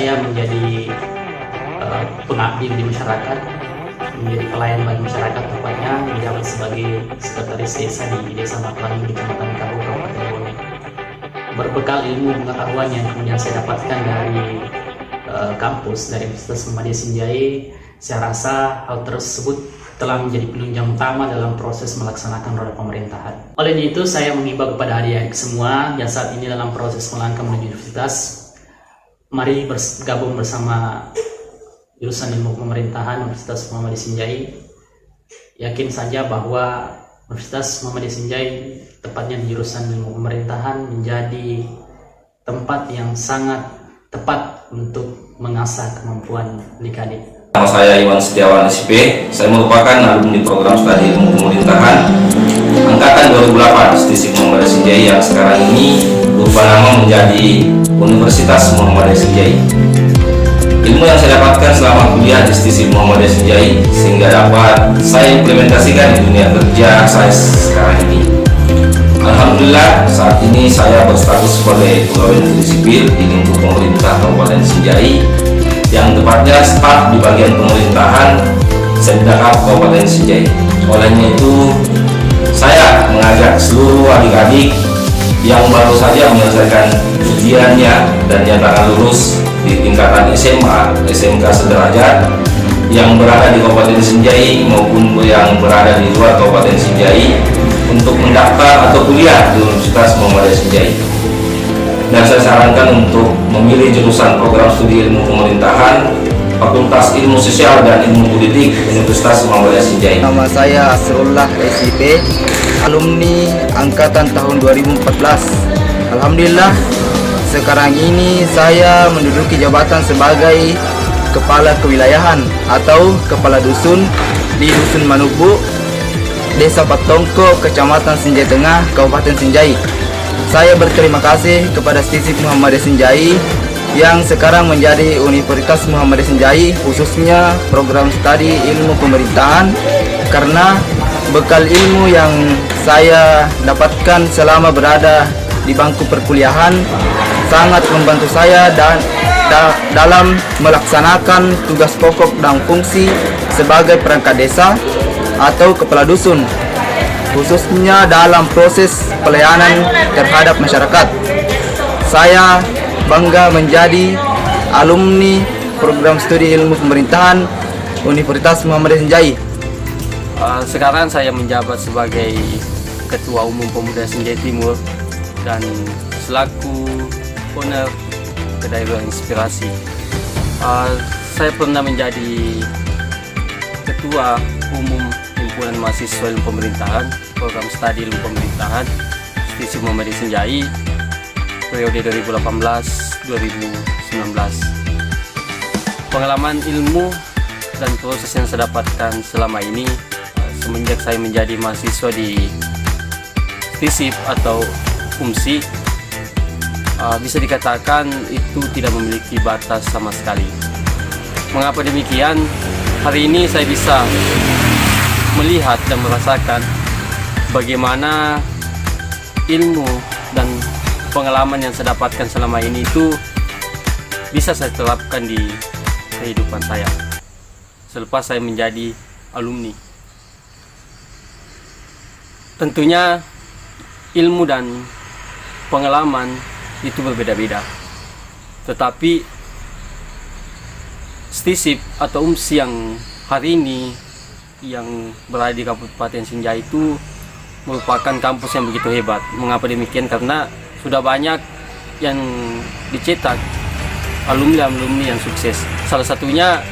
saya menjadi pengabdi di masyarakat, menjadi pelayan bagi masyarakat, tepatnya menjabat sebagai sekretaris desa di Desa Matlaling, Kecamatan Kabu, Kabupaten Bone. Berbekal ilmu pengetahuan yang kemudian saya dapatkan dari kampus, dari Universitas Muhammadiyah Sinjai, saya rasa hal tersebut telah menjadi penunjang utama dalam proses melaksanakan roda pemerintahan. Oleh itu, saya mengimbau kepada adik-adik semua yang saat ini dalam proses melangkah menuju universitas, mari bergabung bersama jurusan ilmu pemerintahan Universitas Muhammadiyah Sinjai. Yakin saja bahwa Universitas Muhammadiyah Sinjai, tepatnya di jurusan ilmu pemerintahan, menjadi tempat yang sangat tepat untuk mengasah kemampuan adik-adik. Nama saya Iwan Setiawan SIP. Saya merupakan alumni program studi ilmu pemerintahan angkatan 2008 Institusi Muhammadiyah Sinjai yang sekarang ini berubah nama menjadi Universitas Muhammadiyah Sinjai. Ilmu yang saya dapatkan selama kuliah di Institusi Muhammadiyah Sinjai sehingga dapat saya implementasikan di dunia kerja saya sekarang ini. Alhamdulillah, saat ini saya berstatus sebagai pegawai negeri sipil di lingkup pemerintah Kabupaten Sinjai, yang tepatnya staf di bagian pemerintahan Sendakap Kabupaten Sinjai. Olehnya itu, saya mengajak seluruh adik-adik yang baru saja menyelesaikan ujiannya dan nyatakan lulus di tingkatan SMA, SMK sederajat yang berada di Kabupaten Sinjai maupun yang berada di luar Kabupaten Sinjai untuk mendaftar atau kuliah di Universitas Muhammadiyah Sinjai. Dan saya sarankan untuk memilih jurusan program studi ilmu pemerintahan Fakultas Ilmu Sosial dan Ilmu Politik Universitas Muhammadiyah Sinjai. Nama saya Asrullah SIP, alumni angkatan tahun 2014. Alhamdulillah, sekarang ini saya menduduki jabatan sebagai Kepala Kewilayahan atau Kepala Dusun di Dusun Manubu, Desa Patongko, Kecamatan Sinjai Tengah, Kabupaten Sinjai. Saya berterima kasih kepada Institusi Muhammadiyah Sinjai yang sekarang menjadi Universitas Muhammadiyah Sinjai, khususnya program studi ilmu pemerintahan, karena bekal ilmu yang saya dapatkan selama berada di bangku perkuliahan sangat membantu saya dalam melaksanakan tugas pokok dan fungsi sebagai perangkat desa atau kepala dusun, khususnya dalam proses pelayanan terhadap masyarakat. Saya bangga menjadi alumni program studi ilmu pemerintahan Universitas Muhammadiyah Sinjai. Sekarang saya menjabat sebagai Ketua Umum Pemuda Sinjai Timur dan selaku owner kedai Ruang Inspirasi. Saya pernah menjadi Ketua Umum Himpunan Mahasiswa Ilmu Pemerintahan, Program Studi Ilmu Pemerintahan, Institusi Muhammadiyah Sinjai, periode 2018-2019. Pengalaman ilmu dan proses yang saya dapatkan selama ini semenjak saya menjadi mahasiswa di FISIP atau UMSI, bisa dikatakan itu tidak memiliki batas sama sekali. Mengapa demikian? Hari ini saya bisa melihat dan merasakan bagaimana ilmu dan pengalaman yang saya dapatkan selama ini itu bisa saya terapkan di kehidupan saya selepas saya menjadi alumni. Tentunya ilmu dan pengalaman itu berbeda-beda, tetapi STISIP atau UMSI yang hari ini yang berada di Kabupaten Sinjai itu merupakan kampus yang begitu hebat. Mengapa demikian? Karena sudah banyak yang dicetak alumni-alumni yang sukses. Salah satunya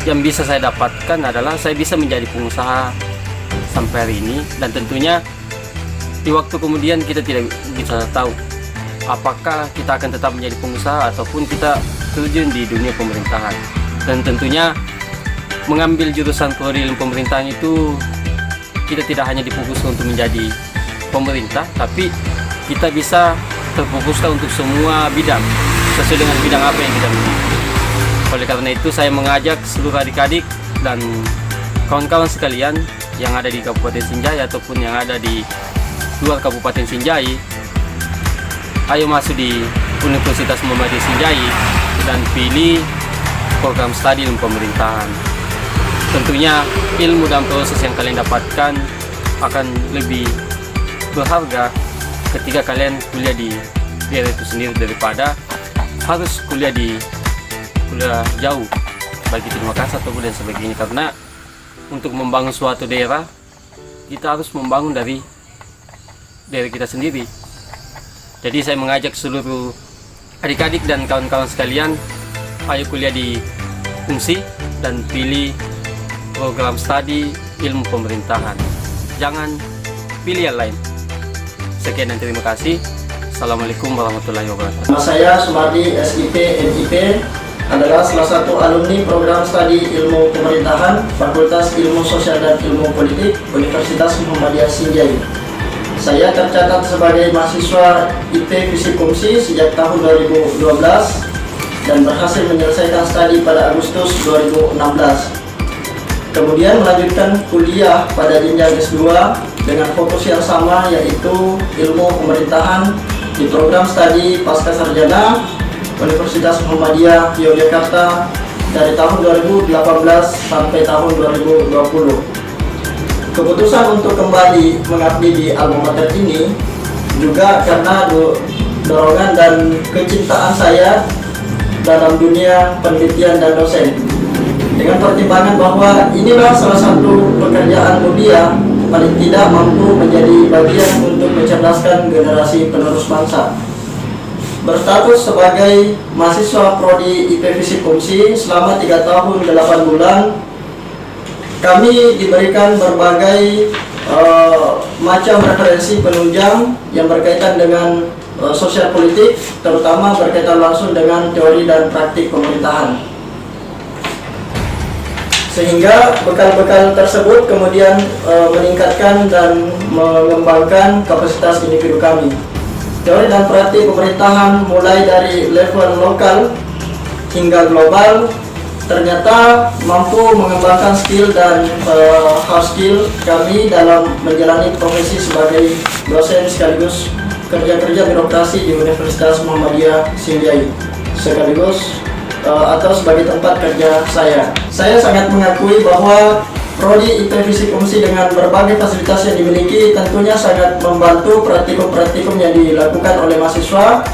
yang bisa saya dapatkan adalah saya bisa menjadi pengusaha sampai hari ini, dan tentunya di waktu kemudian kita tidak bisa tahu apakah kita akan tetap menjadi pengusaha ataupun kita terjun di dunia pemerintahan. Dan tentunya mengambil jurusan prodi ilmu pemerintahan itu kita tidak hanya difokuskan untuk menjadi pemerintah, tapi kita bisa terfokuskan untuk semua bidang sesuai dengan bidang apa yang kita miliki. Oleh karena itu saya mengajak seluruh adik-adik dan kawan-kawan sekalian yang ada di Kabupaten Sinjai ataupun yang ada di luar Kabupaten Sinjai, ayo masuk di Universitas Muhammadiyah Sinjai dan pilih program studi ilmu pemerintahan. Tentunya ilmu dan proses yang kalian dapatkan akan lebih berharga ketika kalian kuliah di daerah itu sendiri daripada harus kuliah jauh, baik itu di Makassar atau dan sebagainya. Karena untuk membangun suatu daerah, kita harus membangun dari daerah kita sendiri. Jadi saya mengajak seluruh adik-adik dan kawan-kawan sekalian, ayo kuliah di UMSI dan pilih program studi ilmu pemerintahan. Jangan pilih yang lain. Sekian dan terima kasih. Assalamualaikum warahmatullahi wabarakatuh. Nama saya Sumardi SIP MIP, adalah salah satu alumni program studi ilmu pemerintahan Fakultas Ilmu Sosial dan Ilmu Politik Universitas Muhammadiyah Sinjai. Saya tercatat sebagai mahasiswa IP Fisip UMSI sejak tahun 2012 dan berhasil menyelesaikan studi pada Agustus 2016. Kemudian melanjutkan kuliah pada jenjang S2 dengan fokus yang sama, yaitu ilmu pemerintahan di program studi Pasca Sarjana Universitas Muhammadiyah Yogyakarta dari tahun 2018 sampai tahun 2020. Keputusan untuk kembali mengabdi di alma mater ini juga karena dorongan dan kecintaan saya dalam dunia penelitian dan dosen. Dengan pertimbangan bahwa inilah salah satu pekerjaan mulia paling tidak mampu menjadi bagian untuk mencerdaskan generasi penerus bangsa. Berstatus sebagai mahasiswa prodi IP Fisip UMSI selama 3 tahun 8 bulan, kami diberikan berbagai macam referensi penunjang yang berkaitan dengan sosial politik, terutama berkaitan langsung dengan teori dan praktik pemerintahan. Sehingga bekal-bekal tersebut kemudian meningkatkan dan mengembangkan kapasitas individu kami. Teori dan praktik pemerintahan mulai dari level lokal hingga global ternyata mampu mengembangkan skill dan hard skill kami dalam menjalani profesi sebagai dosen sekaligus kerja-kerja birokrasi di Universitas Muhammadiyah Sinjai sekaligus atau sebagai tempat kerja saya. Saya sangat mengakui bahwa prodi IP Fisip UMSI dengan berbagai fasilitas yang dimiliki tentunya sangat membantu praktikum-praktikum yang dilakukan oleh mahasiswa.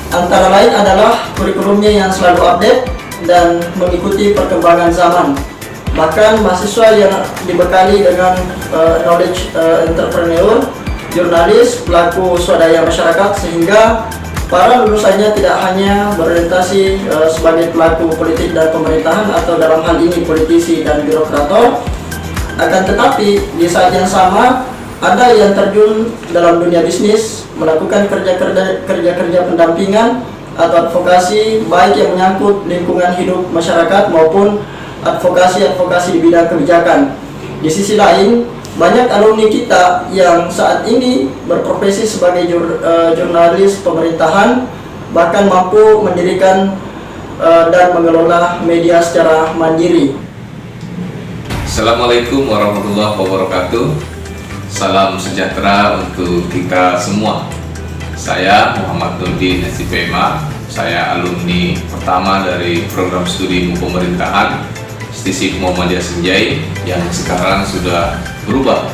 Antara lain adalah kurikulumnya yang selalu update dan mengikuti perkembangan zaman. Bahkan mahasiswa yang dibekali dengan knowledge entrepreneur, jurnalis, pelaku swadaya masyarakat, sehingga para lulusannya tidak hanya berorientasi sebagai pelaku politik dan pemerintahan atau dalam hal ini politisi dan birokrator, akan tetapi di saat yang sama ada yang terjun dalam dunia bisnis, melakukan kerja-kerja pendampingan atau advokasi baik yang menyangkut lingkungan hidup masyarakat maupun advokasi di bidang kebijakan. Di sisi lain, banyak alumni kita yang saat ini berprofesi sebagai jurnalis pemerintahan, bahkan mampu mendirikan dan mengelola media secara mandiri. Assalamualaikum warahmatullahi wabarakatuh. Salam sejahtera untuk kita semua. Saya Muhammad Nurdin SIPMA. Saya alumni pertama dari program studi ilmu pemerintahan STISIP Muhammadiyah Sinjai yang sekarang sudah berubah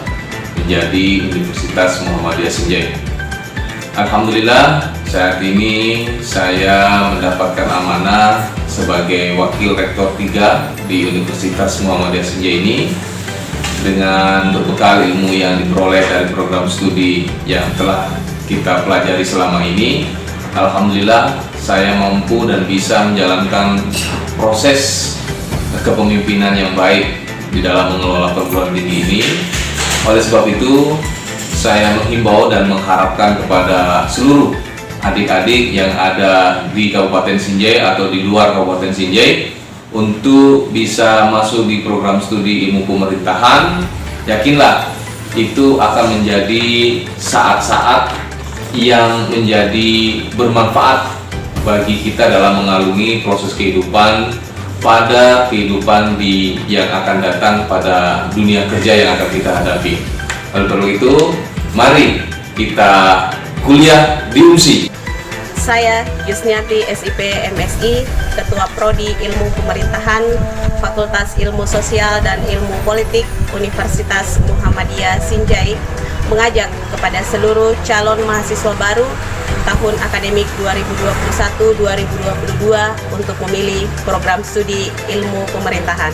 menjadi Universitas Muhammadiyah Sinjai. Alhamdulillah, saat ini saya mendapatkan amanah sebagai Wakil Rektor 3 di Universitas Muhammadiyah Sinjai ini dengan berbekal ilmu yang diperoleh dari program studi yang telah kita pelajari selama ini. Alhamdulillah, saya mampu dan bisa menjalankan proses kepemimpinan yang baik di dalam mengelola perguruan tinggi ini. Oleh sebab itu, saya menghimbau dan mengharapkan kepada seluruh adik-adik yang ada di Kabupaten Sinjai atau di luar Kabupaten Sinjai untuk bisa masuk di program studi ilmu pemerintahan. Yakinlah, itu akan menjadi saat-saat yang menjadi bermanfaat bagi kita dalam mengalungi proses kehidupan pada kehidupan yang akan datang pada dunia kerja yang akan kita hadapi. Oleh karena itu, mari kita kuliah di UMSI. Saya Yusniati SIP MSI, Ketua Prodi Ilmu Pemerintahan, Fakultas Ilmu Sosial dan Ilmu Politik Universitas Muhammadiyah Sinjai, mengajak kepada seluruh calon mahasiswa baru tahun akademik 2021-2022 untuk memilih program studi Ilmu Pemerintahan.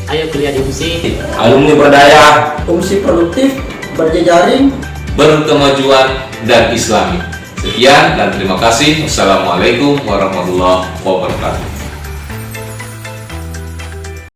Ayo kuliah di UMSI. Alumni berdaya, Fungsi produktif, berjejaring, berkemajuan, dan islami. Sekian dan terima kasih. Wassalamualaikum warahmatullahi wabarakatuh.